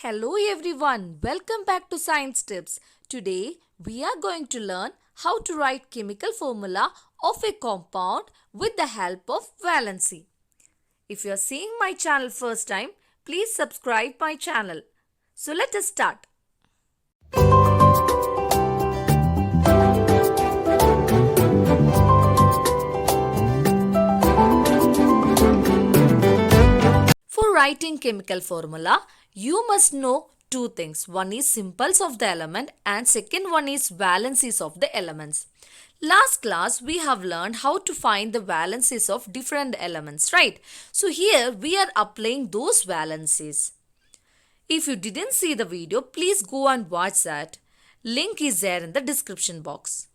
Hello everyone, welcome back to Science Tips. Today we are going to learn how to write chemical formula of a compound with the help of valency. If you are seeing my channel first time, please subscribe my channel. So let us start. For writing chemical formula, you must know two things. One is symbols of the element and second one is valencies of the elements. Last class we have learned how to find the valencies of different elements, right? So here we are applying those valencies. If you didn't see the video, please go and watch that. Link is there in the description box.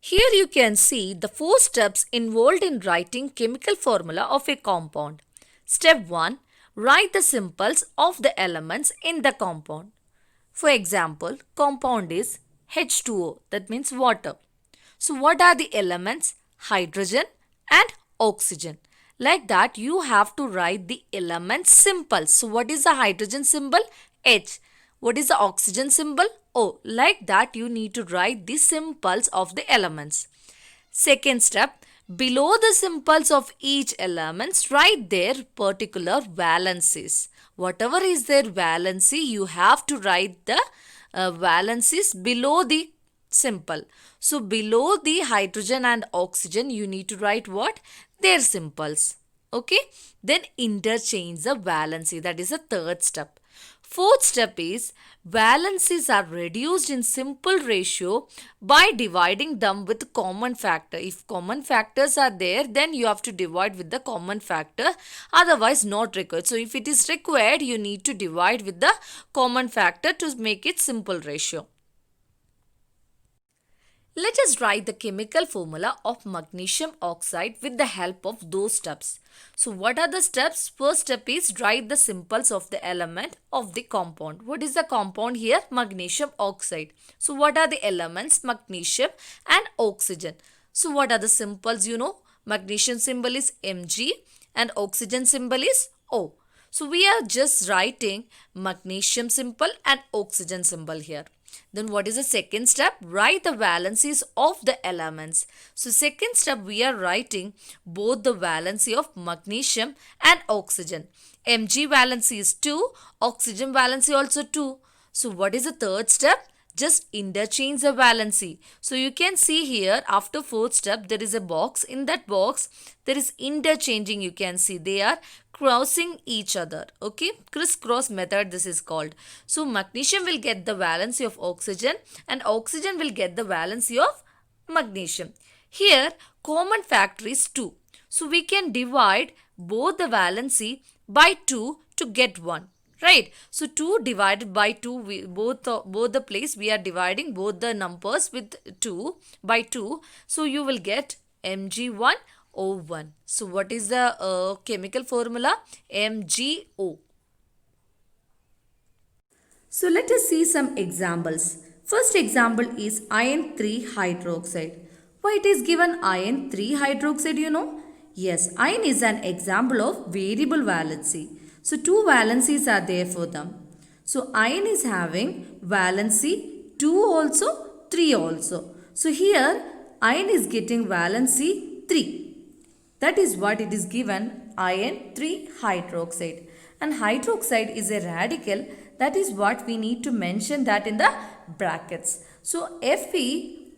Here you can see the 4 steps involved in writing chemical formula of a compound. Step 1. Write the symbols of the elements in the compound. For example, compound is H2O, that means water. So what are the elements? Hydrogen and oxygen. Like that you have to write the element symbols. So what is the hydrogen symbol? H. What is the oxygen symbol? O. Like that you need to write the symbols of the elements. Second step, below the symbols of each elements, write their particular valencies. Whatever is their valency, you have to write the valencies below the symbol. So below the hydrogen and oxygen, you need to write what? Their symbols. Okay. Then interchange the valency. That is the third step. Fourth step is valencies are reduced in simple ratio by dividing them with common factor. If common factors are there, then you have to divide with the common factor, otherwise not required. So if it is required, you need to divide with the common factor to make it simple ratio. Let us write the chemical formula of magnesium oxide with the help of those steps. So what are the steps? First step is write the symbols of the element of the compound. What is the compound here? Magnesium oxide. So what are the elements? Magnesium and oxygen. So what are the symbols? You know, magnesium symbol is Mg and oxygen symbol is O. So we are just writing magnesium symbol and oxygen symbol here. Then what is the second step? Write the valencies of the elements. So second step we are writing both the valency of magnesium and oxygen. Mg valency is 2, oxygen valency also 2. So what is the third step? Just interchange the valency. So you can see here after fourth step there is a box. In that box there is interchanging, you can see they are crossing each other. Okay, crisscross method this is called. So magnesium will get the valency of oxygen and oxygen will get the valency of magnesium. Here common factor is 2. So we can divide both the valency by 2 to get 1. Right. So 2 divided by 2, both the place we are dividing both the numbers with 2 by 2. So you will get Mg1O1. So what is the chemical formula? MgO. So let us see some examples. First example is iron 3 hydroxide. Why it is given iron 3 hydroxide, you know? Yes, iron is an example of variable valency. So 2 valencies are there for them. So iron is having valency 2 also, 3 also. So here iron is getting valency 3. That is what it is given, iron 3 hydroxide. And hydroxide is a radical. That is what we need to mention that in the brackets. So Fe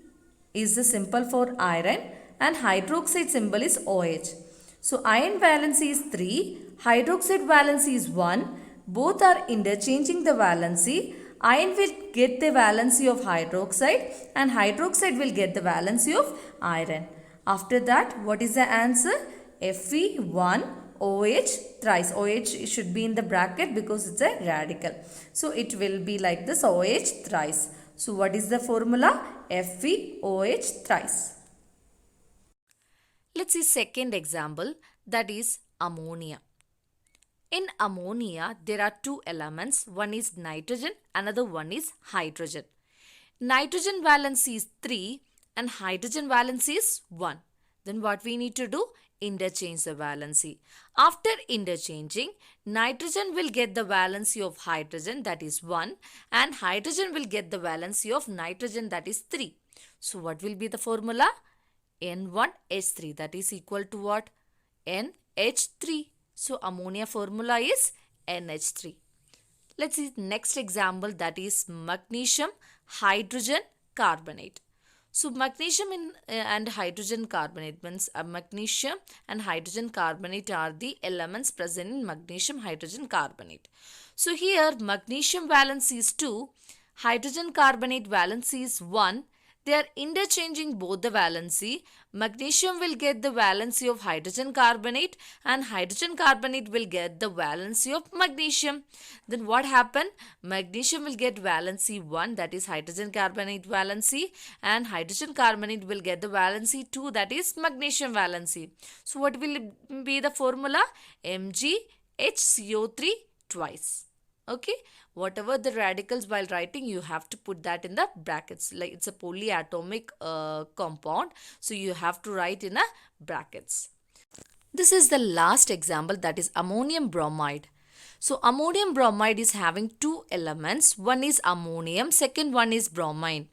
is the symbol for iron and hydroxide symbol is OH. So iron valency is 3, hydroxide valency is 1. Both are interchanging the valency. Iron will get the valency of hydroxide and hydroxide will get the valency of iron. After that, what is the answer? Fe1 OH thrice. OH should be in the bracket because it's a radical. So it will be like this, OH thrice. So what is the formula? FeOH thrice. Let's see second example, that is ammonia. In ammonia, there are 2 elements. One is nitrogen, another one is hydrogen. Nitrogen valency is 3 and hydrogen valency is 1. Then what we need to do? interchange the valency. After interchanging, nitrogen will get the valency of hydrogen, that is 1, and hydrogen will get the valency of nitrogen, that is 3. So what will be the formula? N1H3, that is equal to what? NH3. So ammonia formula is NH3. Let's see next example, that is magnesium hydrogen carbonate. So magnesium and hydrogen carbonate means magnesium and hydrogen carbonate are the elements present in magnesium hydrogen carbonate. So here magnesium valency is 2, hydrogen carbonate valency is 1. They are interchanging both the valency. Magnesium will get the valency of hydrogen carbonate and hydrogen carbonate will get the valency of magnesium. Then what happened? Magnesium will get valency 1, that is hydrogen carbonate valency, and hydrogen carbonate will get the valency 2, that is magnesium valency. So what will be the formula? MgHCO3 twice. Okay, whatever the radicals while writing, you have to put that in the brackets. Like it's a polyatomic compound, so you have to write in a brackets. This is the last example, that is ammonium bromide. So ammonium bromide is having two elements. One is ammonium, second one is bromine.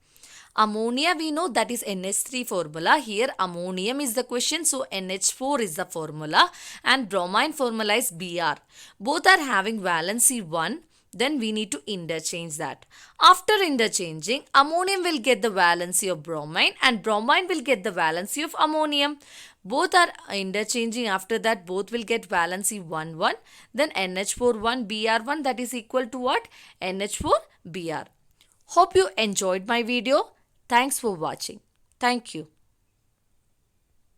Ammonia we know, that is NH3 formula. Here ammonium is the question, so NH4 is the formula, and bromine formula is Br. Both are having valency 1. Then we need to interchange that. After interchanging, ammonium will get the valency of bromine and bromine will get the valency of ammonium. Both are interchanging. After that, both will get valency 1 1. Then NH4 1 Br1, that is equal to what? NH4 Br. Hope you enjoyed my video. Thanks for watching. Thank you.